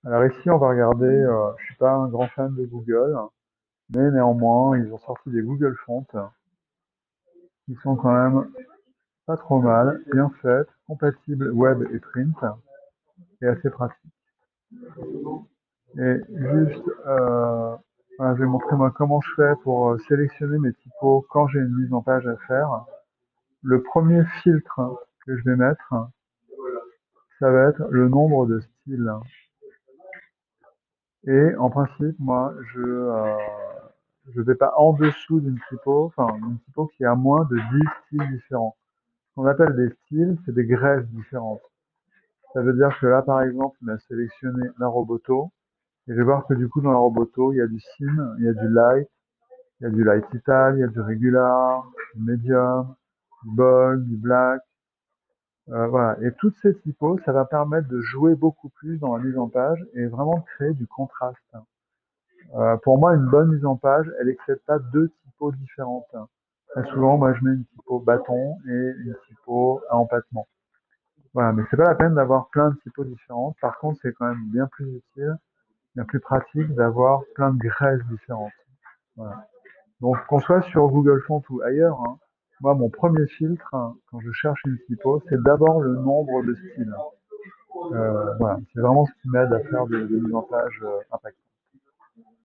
Alors ici, on va regarder, je suis pas un grand fan de Google, mais néanmoins, ils ont sorti des Google Fonts qui sont quand même pas trop mal, bien faites, compatibles web et print, et assez pratiques. Et juste, voilà, je vais montrer moi comment je fais pour sélectionner mes typos quand j'ai une mise en page à faire. Le premier filtre que je vais mettre, ça va être le nombre de styles. Et en principe, moi, je vais pas en dessous d'une typo, enfin, une typo qui a moins de 10 styles différents. Ce qu'on appelle des styles, c'est des greffes différentes. Ça veut dire que là, par exemple, on a sélectionné la roboto, et je vais voir que du coup, dans la roboto, il y a du sim, il y a du light, il y a du light ital, il y a du regular, du medium, du bold, du black. Voilà. Et toutes ces typos, ça va permettre de jouer beaucoup plus dans la mise en page et vraiment de créer du contraste. Pour moi, une bonne mise en page, elle n'excède pas deux typos différentes. Très souvent, moi, je mets une typo bâton et une typo à empattement. Voilà, mais c'est pas la peine d'avoir plein de typos différentes. Par contre, c'est quand même bien plus utile, bien plus pratique d'avoir plein de greffes différentes. Voilà. Donc, qu'on soit sur Google Fonts ou ailleurs, hein, moi, mon premier filtre, hein, quand je cherche une typo, c'est d'abord le nombre de styles. Voilà, c'est vraiment ce qui m'aide à faire des mises en page impactantes.